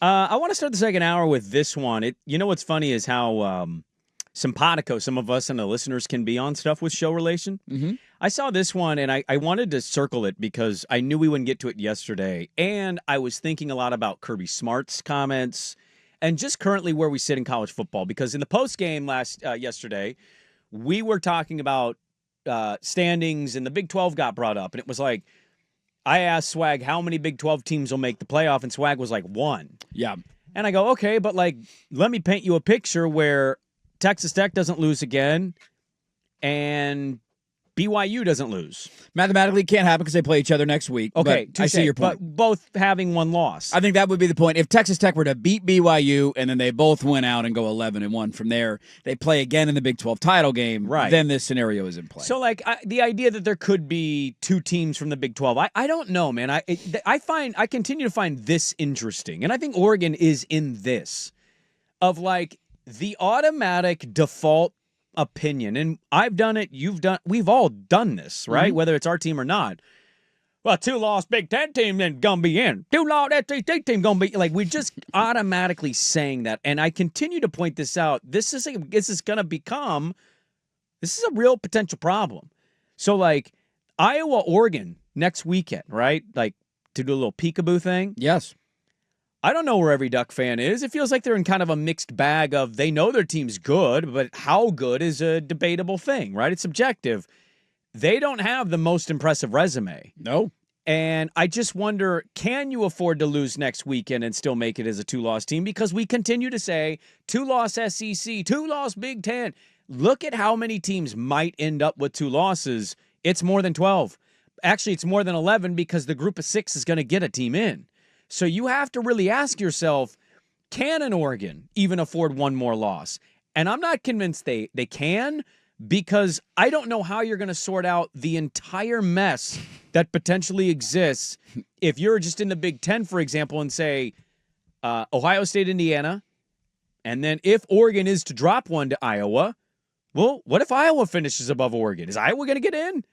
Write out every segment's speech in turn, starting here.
I want to start the second hour with this one. You know what's funny is how simpatico some of us and the listeners can be on stuff with show relation. Mm-hmm. I saw this one and I wanted to circle it because I knew we wouldn't get to it yesterday. And I was thinking a lot about Kirby Smart's comments and just currently where we sit in college football. Because in the post game yesterday, we were talking about standings and the Big 12 got brought up. And it was like, I asked Swag how many Big 12 teams will make the playoff, and Swag was like one. Yeah. And I go, okay, but like, let me paint you a picture where Texas Tech doesn't lose again and BYU doesn't lose. Mathematically, it can't happen because they play each other next week. Okay, I see your point. But both having one loss. I think that would be the point. If Texas Tech were to beat BYU and then they both went out and go 11-1 from there, they play again in the Big 12 title game, right, then this scenario is in play. So, like, the idea that there could be two teams from the Big 12, I don't know, man. I continue to find this interesting, and I think Oregon is in this, of, like, the automatic default opinion, and I've done it, we've all done this, right? Whether it's our team or not. Well, 2-loss Big Ten team then gonna be in. 2-loss SEC team gonna be, like, we're just automatically saying that, and I continue to point this out. This is a real potential problem. So, like, Iowa, Oregon next weekend, right? Like, to do a little peekaboo thing. Yes. I don't know where every Duck fan is. It feels like they're in kind of a mixed bag of they know their team's good, but how good is a debatable thing, right? It's subjective. They don't have the most impressive resume. No. And I just wonder, can you afford to lose next weekend and still make it as a 2-loss team? Because we continue to say 2-loss SEC, 2-loss Big Ten. Look at how many teams might end up with 2 losses. It's more than 12. Actually, it's more than 11 because the group of 6 is going to get a team in. So you have to really ask yourself, can an Oregon even afford one more loss? And I'm not convinced they can, because I don't know how you're going to sort out the entire mess that potentially exists if you're just in the Big Ten, for example, and say Ohio State, Indiana, and then if Oregon is to drop one to Iowa, well, what if Iowa finishes above Oregon? Is Iowa going to get in?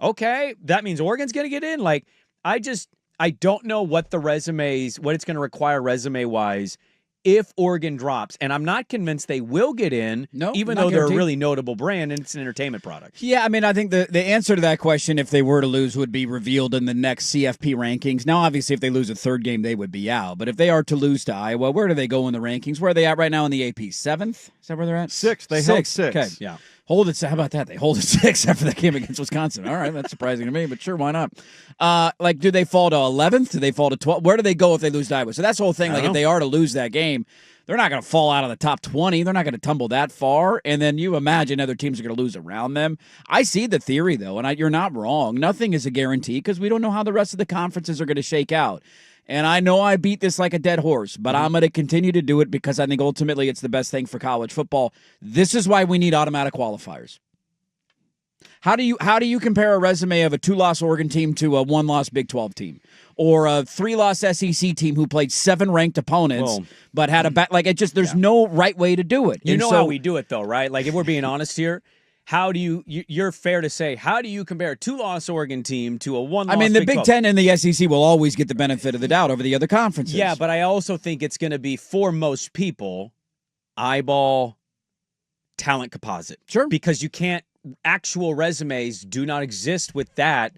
Okay, that means Oregon's going to get in. Like, I don't know what it's going to require resume-wise if Oregon drops. And I'm not convinced they will get in, even though they're a really notable brand and it's an entertainment product. Yeah, I mean, I think the answer to that question, if they were to lose, would be revealed in the next CFP rankings. Now, obviously, if they lose a third game, they would be out. But if they are to lose to Iowa, where do they go in the rankings? Where are they at right now in the AP? 7th? Is that where they're at? 6th. They held 6. Okay. Yeah. Hold it. How about that? They hold it 6 after that game against Wisconsin. All right, that's surprising to me, but sure, why not? Like, do they fall to 11th? Do they fall to 12th? Where do they go if they lose to Iowa? So that's the whole thing. Like, if they are to lose that game, they're not going to fall out of the top 20. They're not going to tumble that far. And then you imagine other teams are going to lose around them. I see the theory, though, and you're not wrong. Nothing is a guarantee because we don't know how the rest of the conferences are going to shake out. And I know I beat this like a dead horse, but I'm going to continue to do it because I think ultimately it's the best thing for college football. This is why we need automatic qualifiers. How do you compare a resume of a 2-loss Oregon team to a 1-loss Big 12 team, or a 3-loss SEC team who played 7 ranked opponents but had there's no right way to do it. You know how we do it though, right? Like, if we're being honest here, you're fair to say, how do you compare a 2-loss Oregon team to a 1-loss? I mean, the Big Ten and the SEC will always get the benefit of the doubt over the other conferences. Yeah, but I also think it's going to be, for most people, eyeball talent composite. Sure. Because actual resumes do not exist with that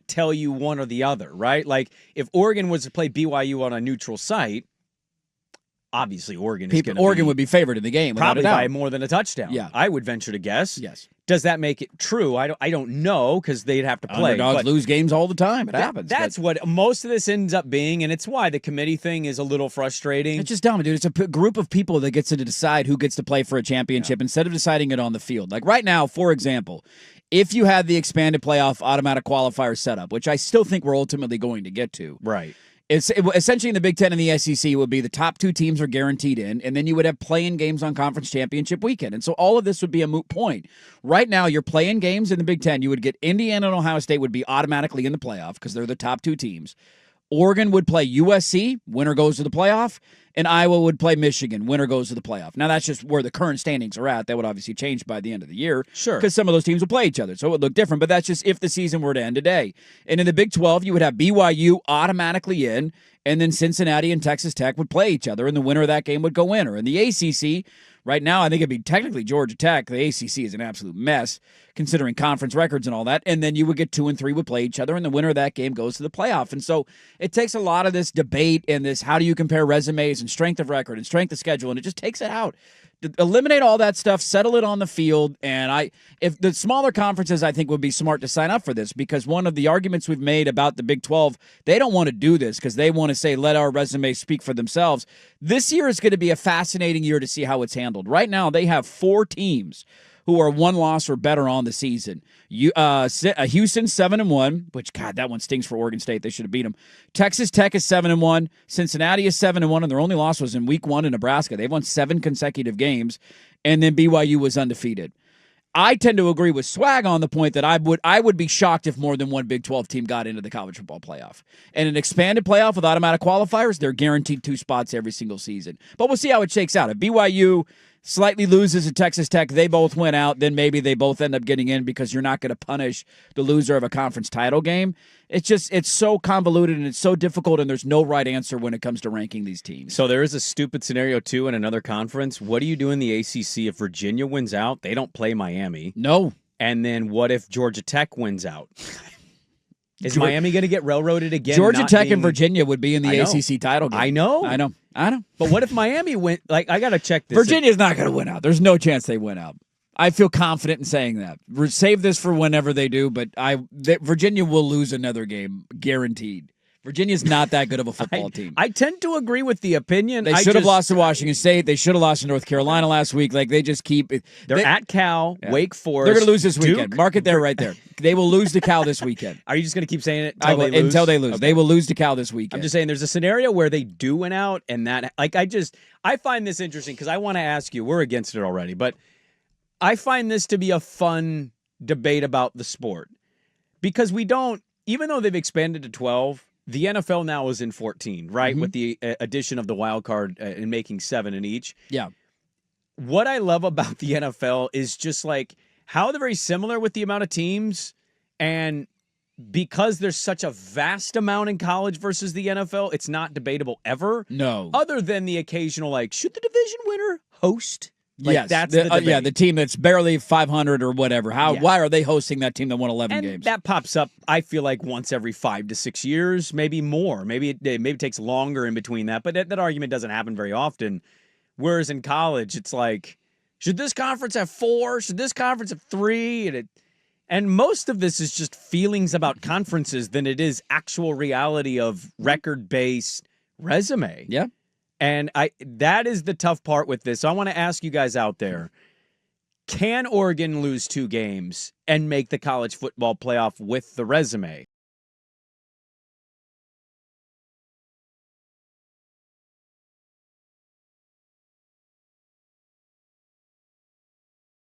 tell you one or the other, right? Like, if Oregon was to play BYU on a neutral site, obviously Oregon would be favored in the game, probably by more than a touchdown. Yeah, I would venture to guess. Yes. Does that make it true? I don't know, because they'd have to play. Underdogs lose games all the time. It happens. That's what most of this ends up being, and it's why the committee thing is a little frustrating. It's just dumb, dude. It's a group of people that gets to decide who gets to play for a championship instead of deciding it on the field. Like right now, for example, if you had the expanded playoff automatic qualifier setup, which I still think we're ultimately going to get to. Right. Essentially in the Big Ten and the SEC would be the top 2 teams are guaranteed in, and then you would have play-in games on conference championship weekend. And so all of this would be a moot point. Right now, your play-in games in the Big Ten, you would get Indiana and Ohio State would be automatically in the playoff because they're the top 2 teams. Oregon would play USC, winner goes to the playoff, and Iowa would play Michigan, winner goes to the playoff. Now, that's just where the current standings are at. That would obviously change by the end of the year. Sure. Because some of those teams will play each other, so it would look different. But that's just if the season were to end today. And in the Big 12, you would have BYU automatically in, and then Cincinnati and Texas Tech would play each other, and the winner of that game would go in. Or in the ACC, right now, I think it'd be technically Georgia Tech. The ACC is an absolute mess, considering conference records and all that. And then you would get 2 and 3 would play each other, and the winner of that game goes to the playoff. And so it takes a lot of this debate and this how do you compare resumes and strength of record and strength of schedule, and it just takes it out. Eliminate all that stuff, settle it on the field, and if the smaller conferences, I think, would be smart to sign up for this, because one of the arguments we've made about the Big 12, they don't want to do this because they want to say, let our resumes speak for themselves. This year is going to be a fascinating year to see how it's handled. Right now, they have 4 teams who are 1 loss or better on the season. Houston 7-1, which God, that one stings for Oregon State. They should have beat them. Texas Tech is 7-1. Cincinnati is 7-1, and their only loss was in Week 1 in Nebraska. They've won 7 consecutive games, and then BYU was undefeated. I tend to agree with Swag on the point that I would be shocked if more than one Big 12 team got into the college football playoff. And an expanded playoff with automatic qualifiers, they're guaranteed 2 spots every single season. But we'll see how it shakes out. If BYU slightly loses at Texas Tech, they both win out, then maybe they both end up getting in because you're not going to punish the loser of a conference title game. It's so convoluted and it's so difficult, and there's no right answer when it comes to ranking these teams. So there is a stupid scenario, too, in another conference. What do you do in the ACC if Virginia wins out? They don't play Miami. No. And then what if Georgia Tech wins out? Is Miami going to get railroaded again? Georgia Tech and Virginia would be in the ACC title game. I know. But what if Miami went? Like, I got to check this. Virginia's not going to win out. There's no chance they win out. I feel confident in saying that. Save this for whenever they do, but Virginia will lose another game, guaranteed. Virginia's not that good of a football team. I tend to agree with the opinion. They should have lost to Washington State. They should have lost to North Carolina last week. Like, they just keep it. They're at Cal, Wake Forest. They're going to lose this Duke. weekend. Mark it there, right there. They will lose to Cal this weekend. Are you just going to keep saying it until they lose? Okay. They will lose to Cal this weekend. I'm just saying there's a scenario where they do win out, and that, like, I find this interesting because I want to ask you, we're against it already, but I find this to be a fun debate about the sport because we don't, even though they've expanded to 12, the NFL now is in 14, right? Mm-hmm. With the addition of the wild card and making 7 in each. Yeah. What I love about the NFL is just like how they're very similar with the amount of teams, and because there's such a vast amount in college versus the NFL, it's not debatable ever. No. Other than the occasional, like, should the division winner host? Like, yes, that's the debate. The team that's barely 500 or whatever. Why are they hosting that team that won 11 games? That pops up, I feel like, once every 5 to 6 years, maybe more. Maybe it takes longer in between that, but that argument doesn't happen very often. Whereas in college, it's like, should this conference have 4? Should this conference have 3? And most of this is just feelings about conferences than it is actual reality of record-based resume. Yeah. And that is the tough part with this. So I want to ask you guys out there, can Oregon lose 2 games and make the college football playoff with the resume?